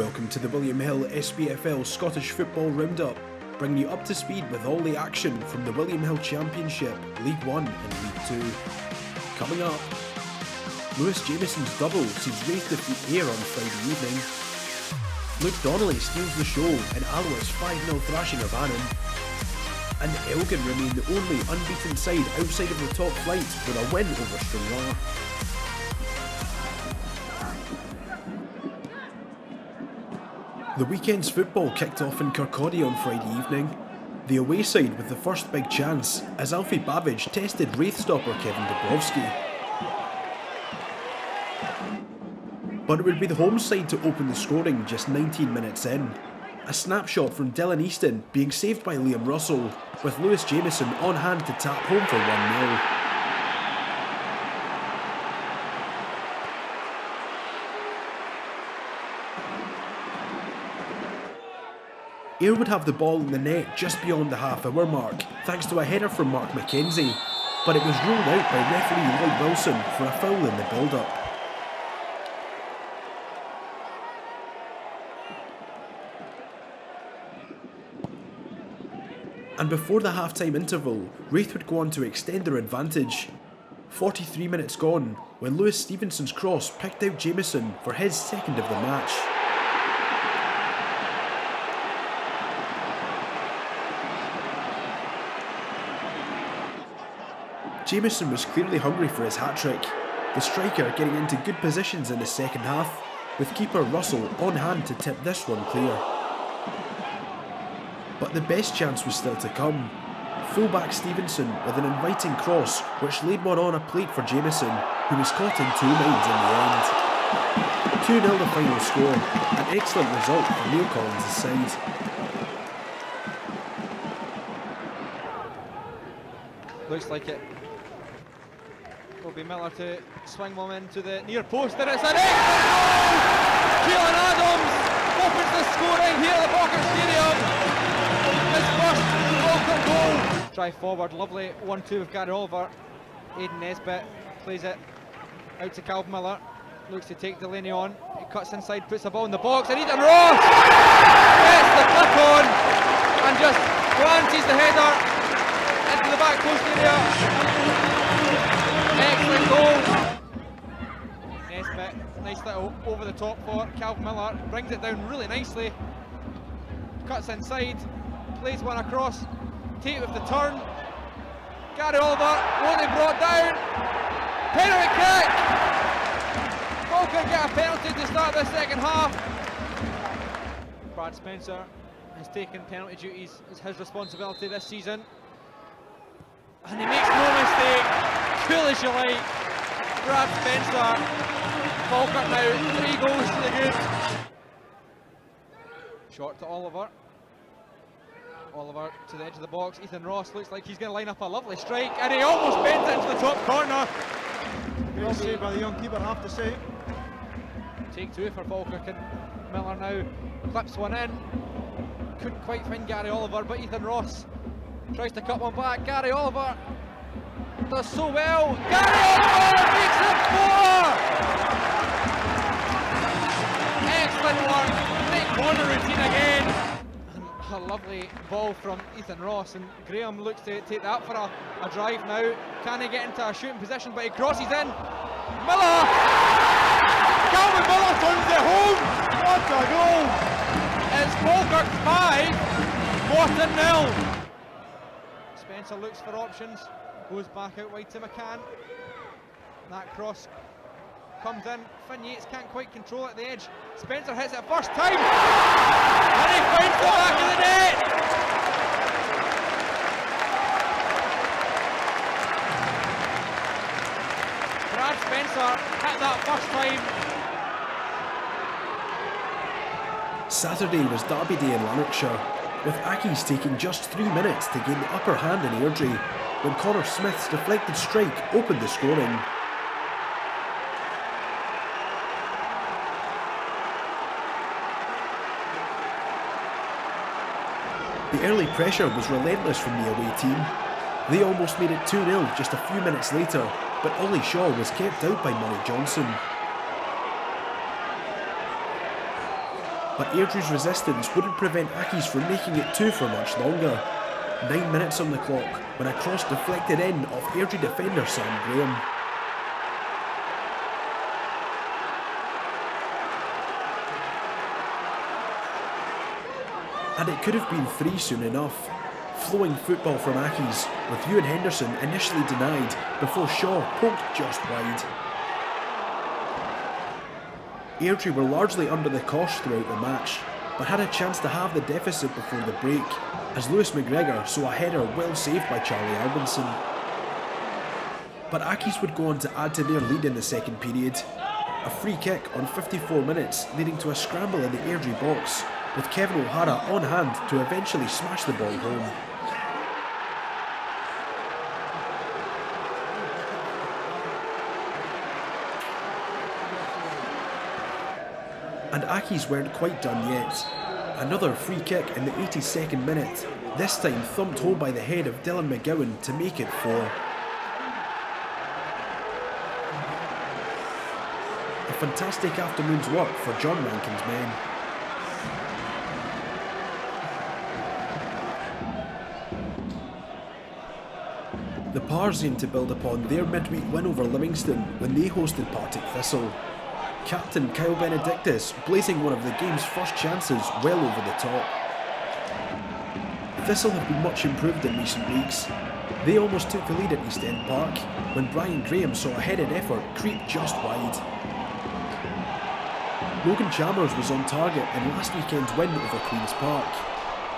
Welcome to the William Hill SPFL Scottish Football Roundup, bringing you up to speed with all the action from the William Hill Championship, League 1 and League 2. Coming up, Lewis Jamieson's double sees Raith defeat Ayr on Friday evening. Luke Donnelly steals the show in Alloa's 5-0 thrashing of Annan. And Elgin remain the only unbeaten side outside of the top flight with a win over Stranraer. The weekend's football kicked off in Kirkcaldy on Friday evening. The away side with the first big chance as Alfie Babbage tested Wraith stopper Kevin Dabrowski. But it would be the home side to open the scoring just 19 minutes in. A snapshot from Dylan Easton being saved by Liam Russell, with Lewis Jamieson on hand to tap home for 1-0. Ayr would have the ball in the net just beyond the half-hour mark, thanks to a header from Mark McKenzie, but it was ruled out by referee Lloyd Wilson for a foul in the build-up. And before the half-time interval, Raith would go on to extend their advantage. 43 minutes gone, when Lewis Stevenson's cross picked out Jamieson for his second of the match. Jamieson was clearly hungry for his hat-trick, the striker getting into good positions in the second half, with keeper Russell on hand to tip this one clear. But the best chance was still to come. Fullback Stevenson with an inviting cross which laid one on a plate for Jamieson, who was caught in two minds in the end. 2-0 the final score, an excellent result for Neil Collins' side. Looks like it will be Miller to swing one into the near post, and it's an excellent goal! Keelan Adams opens the scoring here at the Falkirk Stadium. His first Falkirk goal. Drive forward, lovely 1-2 with Gary Oliver. Aidan Nesbitt plays it out to Calvin Miller. Looks to take Delaney on. He cuts inside, puts the ball in the box, and Ethan Ross gets the clip on and just glances the header into the back post area. Excellent goal. Nesbitt, nice little over the top for Calvin Miller. Brings it down really nicely. Cuts inside, plays one across. Tate with the turn. Gary Oliver, only brought down. Penalty kick. Falkirk get a penalty to start the second half. Brad Spencer has taken penalty duties as his responsibility this season. And he makes no mistake, cool as you like. Brad Spencer, Falkirk now 3 goals to the good. Short to Oliver. Oliver to the edge of the box. Ethan Ross looks like he's going to line up a lovely strike, and he almost bends it into the top corner. Great save by the young keeper, I have to say. Take 2 for Falkirk, and Miller now clips one in. Couldn't quite find Gary Oliver, but Ethan Ross tries to cut one back. Gary Oliver does so well. Gary Oliver makes it 4! Excellent work. Great corner routine again. And a lovely ball from Ethan Ross, and Graham looks to take that for a drive now. Can he get into a shooting position, but he crosses in. Miller! Calvin Miller turns it home! What a goal! It's Falkirk 5, Morton 0. Spencer looks for options, goes back out wide to McCann. That cross comes in, Finn Yates can't quite control it at the edge. Spencer hits it first time, and he finds the back of the net! Brad Spencer hit that first time. Saturday was Derby Day in Lanarkshire, with Accies taking just 3 minutes to gain the upper hand in Airdrie, when Connor Smith's deflected strike opened the scoring. The early pressure was relentless from the away team. They almost made it 2-0 just a few minutes later, but Ollie Shaw was kept out by Murray Johnson. but Airdrie's resistance wouldn't prevent Accies from making it 2 for much longer. 9 minutes on the clock when a cross deflected in off Airdrie defender Sam Graham. And it could have been 3 soon enough. Flowing football from Accies, with Ewan Henderson initially denied before Shaw poked just wide. Airdrie were largely under the cosh throughout the match, but had a chance to halve the deficit before the break, as Lewis McGregor saw a header well saved by Charlie Albinson. But Accies would go on to add to their lead in the second period. A free kick on 54 minutes leading to a scramble in the Airdrie box, with Kevin O'Hara on hand to eventually smash the ball home. And Accies weren't quite done yet. Another free kick in the 82nd minute, this time thumped home by the head of Dylan McGowan to make it 4. A fantastic afternoon's work for John Rankin's men. The Pars aim to build upon their midweek win over Livingston when they hosted Partick Thistle. Captain Kyle Benedictus blazing one of the game's first chances well over the top. Thistle have been much improved in recent weeks. They almost took the lead at East End Park when Brian Graham saw a headed effort creep just wide. Logan Chalmers was on target in last weekend's win over Queen's Park.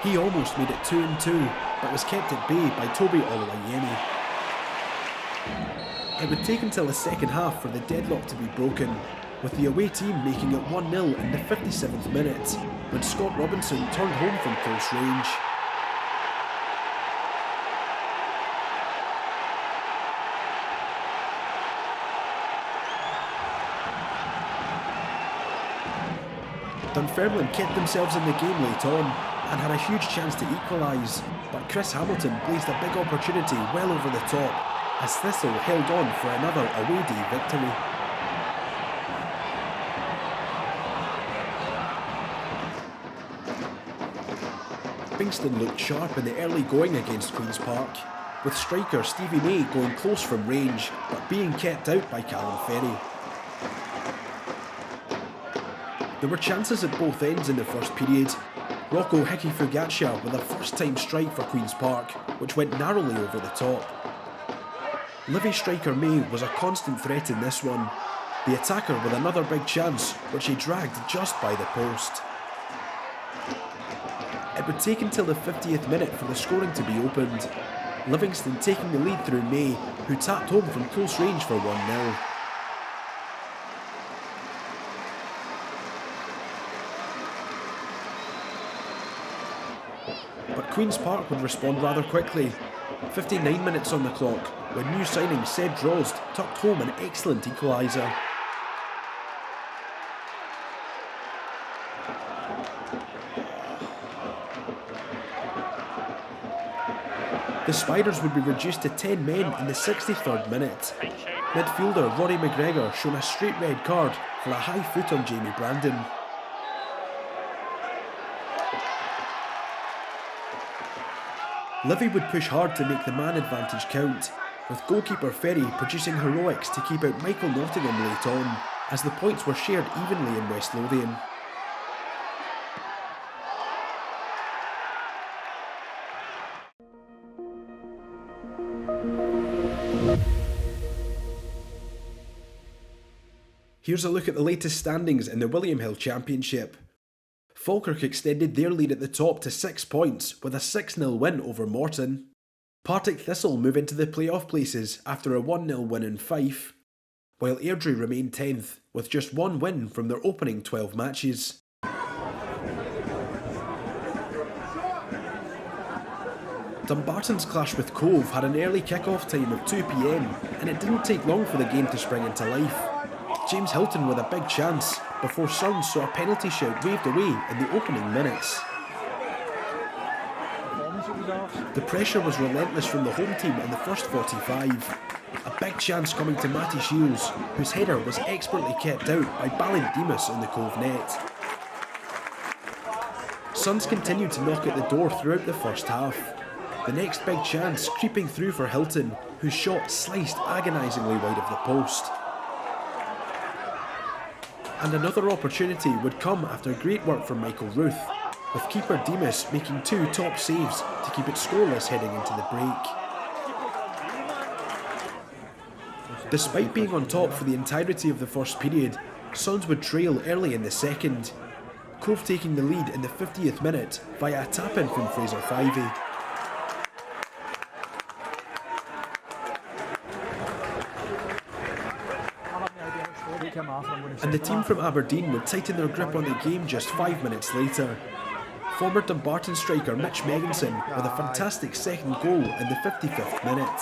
He almost made it 2-2, but was kept at bay by Toby Oluwayemi. It would take until the second half for the deadlock to be broken, with the away team making it 1-0 in the 57th minute, when Scott Robinson turned home from close range. Dunfermline kept themselves in the game late on and had a huge chance to equalise, but Chris Hamilton blazed a big opportunity well over the top as Thistle held on for another away day victory. Bingston looked sharp in the early going against Queen's Park, with striker Stevie May going close from range but being kept out by Callum Ferry. There were chances at both ends in the first period. Rocco Hickey Fugacia with a first-time strike for Queen's Park, which went narrowly over the top. Livy striker May was a constant threat in this one, the attacker with another big chance, which he dragged just by the post. It would take until the 50th minute for the scoring to be opened, Livingston taking the lead through May, who tapped home from close range for 1-0. But Queen's Park would respond rather quickly. 59 minutes on the clock, when new signing Seb Drozd tucked home an excellent equaliser. The Spiders would be reduced to 10 men in the 63rd minute. Midfielder Rory McGregor shown a straight red card for a high foot on Jamie Brandon. Livy would push hard to make the man advantage count, with goalkeeper Ferry producing heroics to keep out Michael Nottingham late on, as the points were shared evenly in West Lothian. Here's a look at the latest standings in the William Hill Championship. Falkirk extended their lead at the top to 6 points with a 6-0 win over Morton. Partick Thistle move into the playoff places after a 1-0 win in Fife, while Airdrie remain 10th with just 1 win from their opening 12 matches. Dumbarton's clash with Cove had an early kick-off time of 2 PM and it didn't take long for the game to spring into life. James Hilton with a big chance before Surns saw a penalty shout waved away in the opening minutes. The pressure was relentless from the home team in the first 45. A big chance coming to Matty Shields, whose header was expertly kept out by Balin Demas on the Cove net. Suns continued to knock at the door throughout the first half. The next big chance creeping through for Hilton, whose shot sliced agonisingly wide of the post. And another opportunity would come after great work from Michael Ruth, with keeper Demas making 2 top saves to keep it scoreless heading into the break. Despite being on top for the entirety of the first period, Suns would trail early in the second, Cove taking the lead in the 50th minute via a tap-in from Fraser Fyvie. And the team from Aberdeen would tighten their grip on the game just 5 minutes later. Former Dumbarton striker Mitch Megginson with a fantastic second goal in the 55th minute.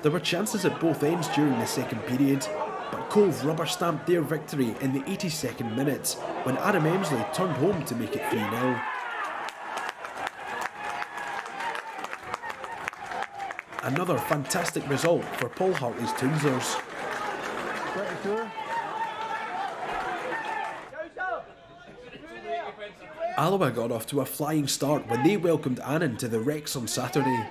There were chances at both ends during the second period, but Cove rubber-stamped their victory in the 82nd minute when Adam Emsley turned home to make it 3-0. Another fantastic result for Paul Hartley's Toonsers. Alloa got off to a flying start when they welcomed Annan to the Rex on Saturday.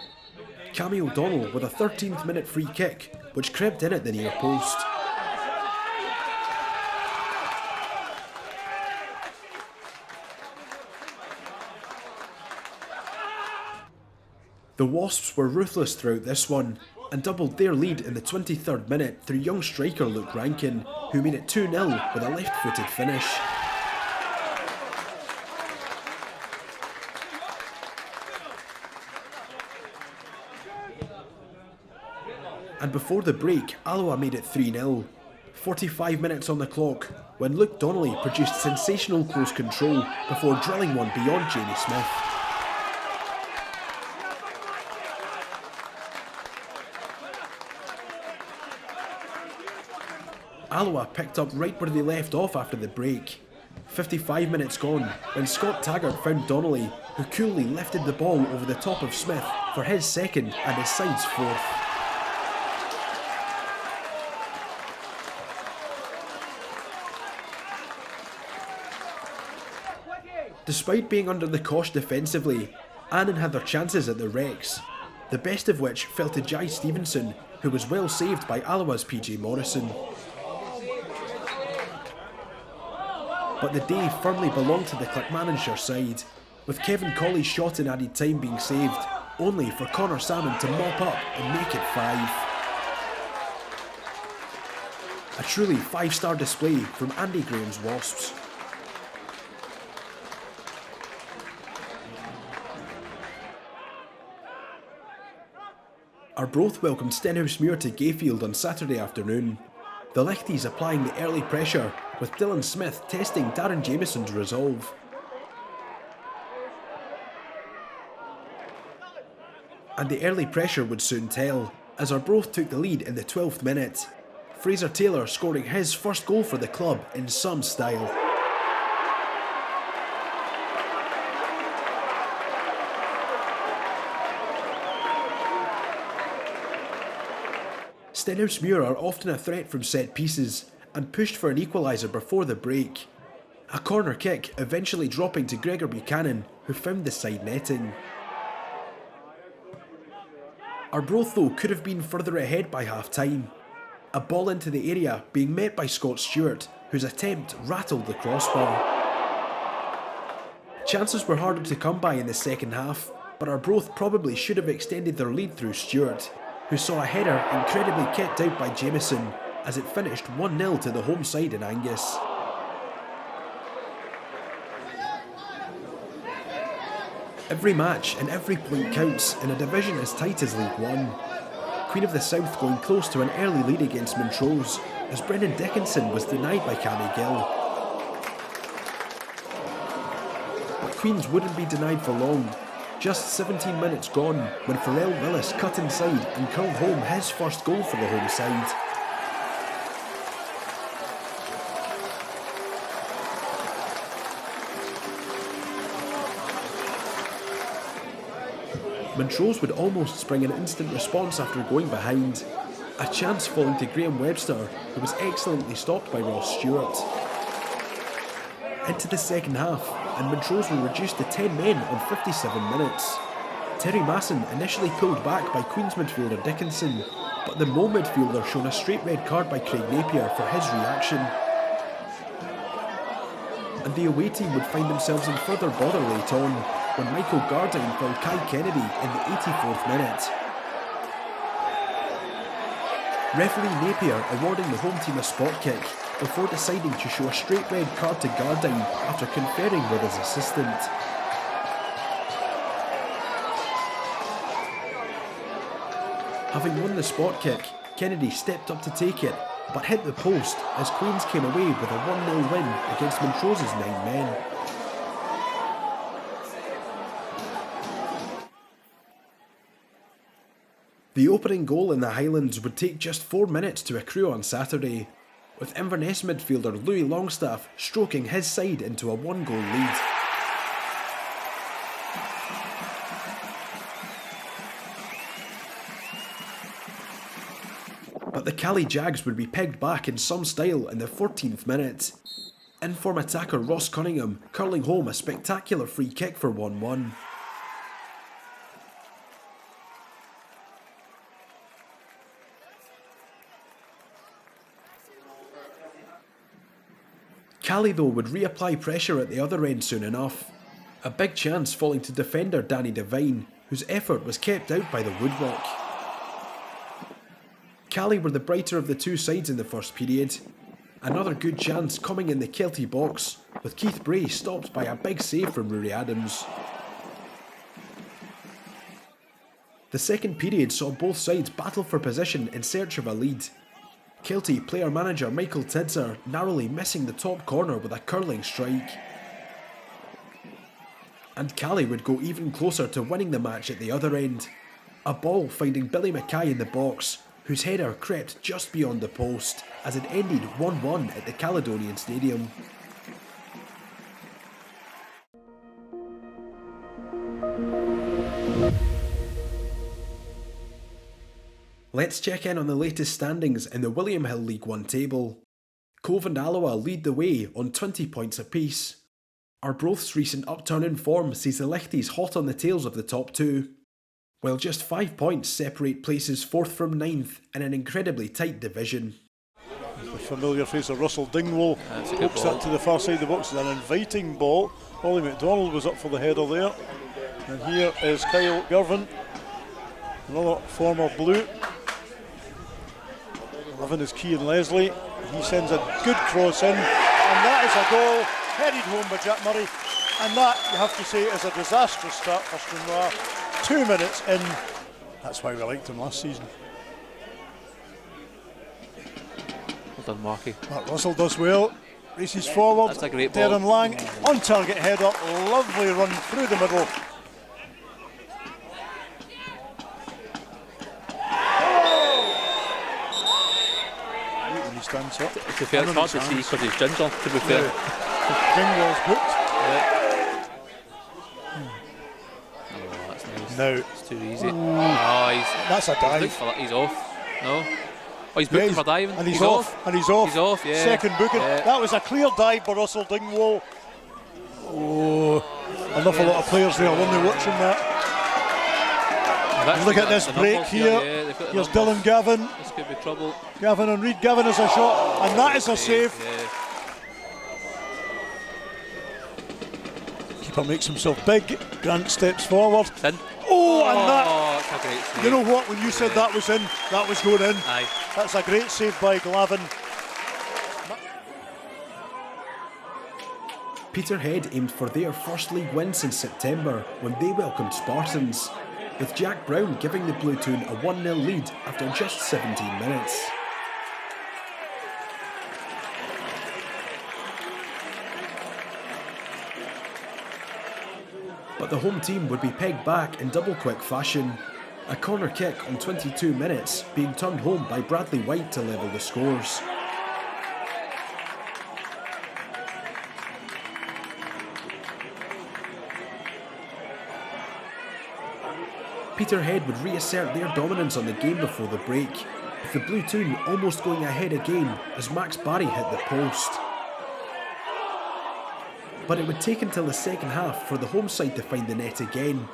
Cammy O'Donnell with a 13th minute free kick, which crept in at the near post. The Wasps were ruthless throughout this one and doubled their lead in the 23rd minute through young striker Luke Rankin, who made it 2-0 with a left-footed finish. And before the break, Alloa made it 3-0. 45 minutes on the clock when Luke Donnelly produced sensational close control before drilling one beyond Jamie Smith. Alloa picked up right where they left off after the break. 55 minutes gone when Scott Taggart found Donnelly, who coolly lifted the ball over the top of Smith for his second and his side's fourth. Despite being under the cosh defensively, Annan had their chances at the Rex, the best of which fell to Jai Stevenson, who was well saved by Alloa's PJ Morrison. But the day firmly belonged to the Clackmannanshire side, with Kevin Colley's shot in added time being saved, only for Connor Salmon to mop up and make it 5. A truly 5-star display from Andy Graham's Wasps. Arbroath welcomed Stenhousemuir to Gayfield on Saturday afternoon. The Lichties applying the early pressure, with Dylan Smith testing Darren Jamieson's resolve. And the early pressure would soon tell, as Arbroath took the lead in the 12th minute. Fraser Taylor scoring his first goal for the club in some style. Stenhousemuir are often a threat from set pieces and pushed for an equaliser before the break. A corner kick eventually dropping to Gregor Buchanan, who found the side netting. Arbroath though could have been further ahead by half-time. A ball into the area being met by Scott Stewart, whose attempt rattled the crossbar. Chances were harder to come by in the second half, but Arbroath probably should have extended their lead through Stewart, who saw a header incredibly kept out by Jamieson as it finished 1-0 to the home side in Angus. Every match and every point counts in a division as tight as League One. Queen of the South going close to an early lead against Montrose as Brendan Dickinson was denied by Cammy Gill. But Queens wouldn't be denied for long. Just 17 minutes gone when Pharrell Willis cut inside and curled home his first goal for the home side. Montrose would almost spring an instant response after going behind. A chance falling to Graham Webster, who was excellently stopped by Ross Stewart. Into the second half, and Montrose were reduced to 10 men on 57 minutes. Terry Masson initially pulled back by Queen's midfielder Dickinson, but the Mo midfielder shown a straight red card by Craig Napier for his reaction. And the away team would find themselves in further bother late on, when Michael Gardine fouled Kai Kennedy in the 84th minute. Referee Napier awarding the home team a spot kick before deciding to show a straight red card to Gardine after conferring with his assistant. Having won the spot kick, Kennedy stepped up to take it, but hit the post as Queens came away with a 1-0 win against Montrose's 9 men. The opening goal in the Highlands would take just 4 minutes to accrue on Saturday, with Inverness midfielder Louis Longstaff stroking his side into a 1-goal lead. But the Cali Jags would be pegged back in some style in the 14th minute. In-form attacker Ross Cunningham curling home a spectacular free kick for 1-1. Cali though would reapply pressure at the other end soon enough. A big chance falling to defender Danny Devine, whose effort was kept out by the woodwork. Cali were the brighter of the two sides in the first period. Another good chance coming in the Kelty box, with Keith Bray stopped by a big save from Rory Adams. The second period saw both sides battle for position in search of a lead. Kelty player-manager Michael Tidser narrowly missing the top corner with a curling strike. And Cali would go even closer to winning the match at the other end. A ball finding Billy Mackay in the box, whose header crept just beyond the post as it ended 1-1 at the Caledonian Stadium. Let's check in on the latest standings in the William Hill League One table. Cove and Alloa lead the way on 20 points apiece. Arbroath's recent upturn in form sees the Lichties hot on the tails of the top two, while just 5 points separate places 4th from 9th in an incredibly tight division. The familiar face of Russell Dingwall pokes that to the far side of the box. It's an inviting ball. Ollie McDonald was up for the header there. And here is Kyle Girvan, another former Blue. 11 is Cian Leslie. He sends a good cross in, and that is a goal headed home by Jack Murray. And that, you have to say, is a disastrous start for Stranraer. 2 minutes in. That's why we liked him last season. Well done, Marky. Mark Russell does well. Races forward. That's a great ball. Darren Lang on target header. Lovely run through the middle. When he stands up. To be fair, it's hard to see because he's ginger, to be fair. Dingwall's booked. Oh, that's nice. Now. It's too easy. Oh, That's a dive. He's off. No. Oh, he's booked for diving. And he's off. And he's off. He's off, yeah. Second booking. Yeah. That was a clear dive by Russell Dingwall. Oh, an awful lot of players there only watching that. Look at this break here. Here's Dylan Gavin. This could be trouble. Gavin and Reid. Gavin is a shot, and that is a save. Yeah. Keeper makes himself big. Grant steps forward. In. Oh, and that. That's a great save. You know what? When you said that was in, that was going in. Aye. That's a great save by Glavin. Peterhead aimed for their first league win since September when they welcomed Spartans, with Jack Brown giving the Blue Toon a 1-0 lead after just 17 minutes. But the home team would be pegged back in double quick fashion, a corner kick on 22 minutes being turned home by Bradley White to level the scores. Peterhead would reassert their dominance on the game before the break, with the Blue Toon almost going ahead again as Max Barry hit the post. But it would take until the second half for the home side to find the net again.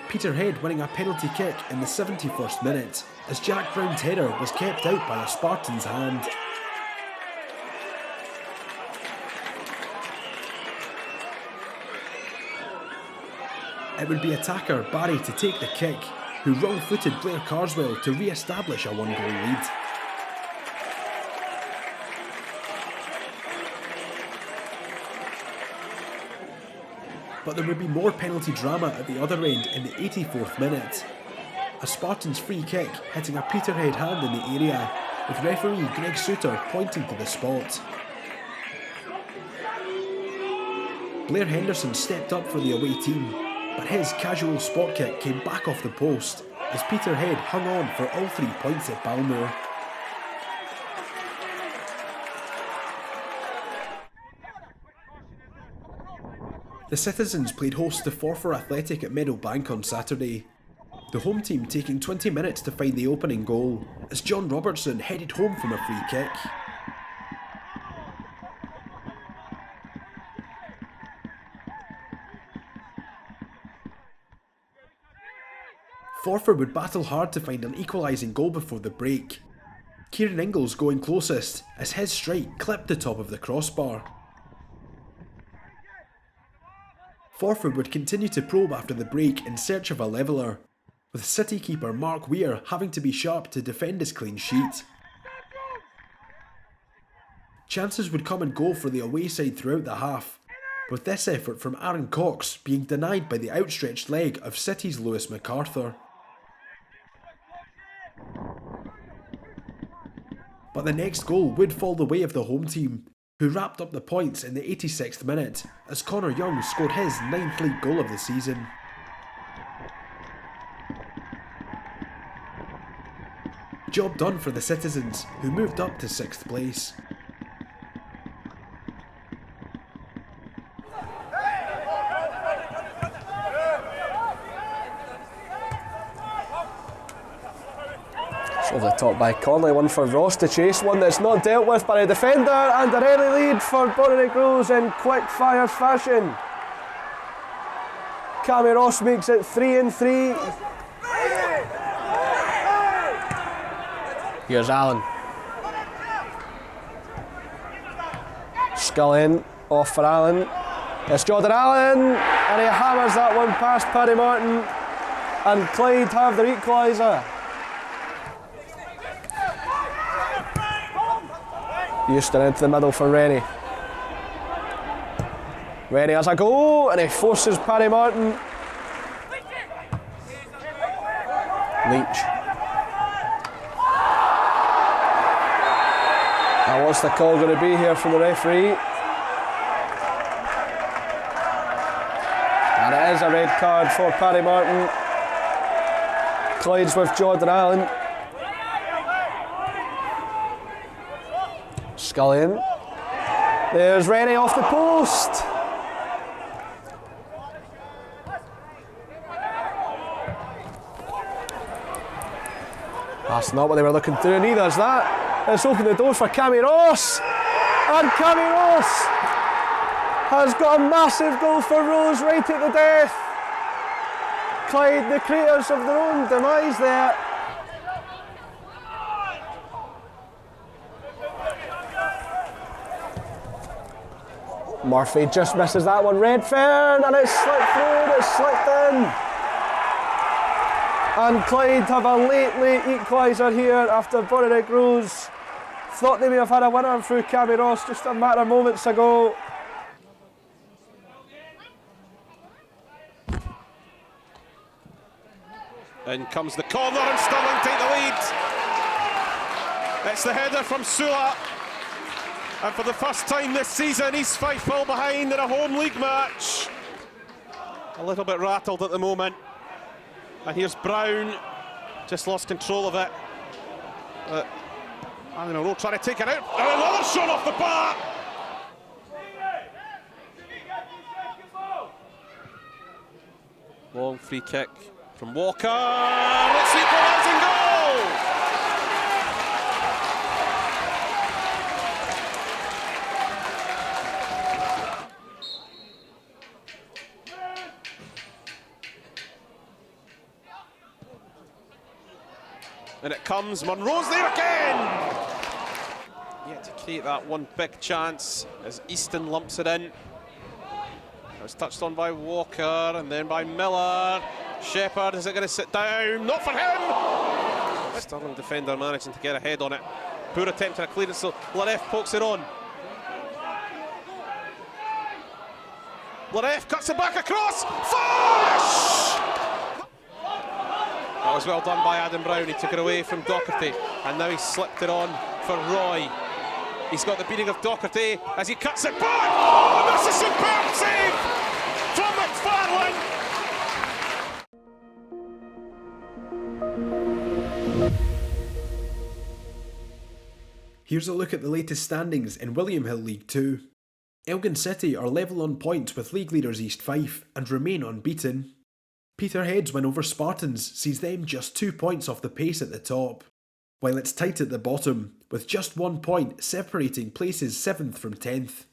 Peterhead winning a penalty kick in the 71st minute as Jack Brown's header was kept out by a Spartan's hand. It would be attacker Barry to take the kick, who wrong-footed Blair Carswell to re-establish a one-goal lead. But there would be more penalty drama at the other end in the 84th minute. A Spartans free kick hitting a Peterhead hand in the area, with referee Greg Suter pointing to the spot. Blair Henderson stepped up for the away team, but his casual spot kick came back off the post as Peterhead hung on for all 3 points at Balmoor. The Citizens played host to Forfar Athletic at Meadowbank on Saturday. The home team taking 20 minutes to find the opening goal as John Robertson headed home from a free kick. Forfar would battle hard to find an equalising goal before the break. Kieran Ingalls going closest as his strike clipped the top of the crossbar. Forfar would continue to probe after the break in search of a leveller, with City keeper Mark Weir having to be sharp to defend his clean sheet. Chances would come and go for the away side throughout the half, with this effort from Aaron Cox being denied by the outstretched leg of City's Lewis MacArthur. But the next goal would fall the way of the home team, who wrapped up the points in the 86th minute as Connor Young scored his 9th league goal of the season. Job done for the Citizens, who moved up to 6th place. Over the top by Conley, one for Ross to chase, one that's not dealt with by a defender, and an early lead for Bonnyrigg Rose in quick fire fashion. Cammy Ross makes it 3-3. Here's Allen. Skull in, off for Allen. It's Jordan Allen, and he hammers that one past Paddy Martin, and Clyde have their equaliser. Houston into the middle for Rennie. Rennie has a go and he forces Paddy Martin. Leach. Now what's the call going to be here from the referee? And it is a red card for Paddy Martin. Clyde's with Jordan Allen. Skull in. There's Rennie off the post. That's not what they were looking to do, neither is that. Let's open the door for Cammy Ross. And Cammy Ross has got a massive goal for Rose right at the death. Clyde, the creators of their own demise there. Murphy just misses that one. Redfern, and it's slipped through, it's slipped in. And Clyde have a late equaliser here after Bonnyrigg Rose thought they may have had a winner through Cammy Ross just a matter of moments ago. In comes the corner and Stirling take the lead. It's the header from Sula. And for the first time this season, East Fife fall behind in a home league match. A little bit rattled at the moment. And here's Brown, just lost control of it. I don't know, trying to take it out. And another shot off the bar. Long free kick from Walker. It's equalising goal. And it comes, Monroe's there again! Yet to create that one big chance as Easton lumps it in. It was touched on by Walker and then by Miller. Shepherd, is it going to sit down? Not for him! Stirling defender managing to get ahead on it. Poor attempt at a clearance, so Laref pokes it on. Laref cuts it back across. Fish! That was well done by Adam Brown. He took it away from Docherty, and now he's slipped it on for Roy. He's got the beating of Docherty as he cuts it back. Oh, that's a superb save from McFarlane. Here's a look at the latest standings in William Hill League 2. Elgin City are level on points with league leaders East Fife and remain unbeaten. Peterhead's win over Spartans sees them just 2 points off the pace at the top, while it's tight at the bottom, with just 1 point separating places 7th from 10th.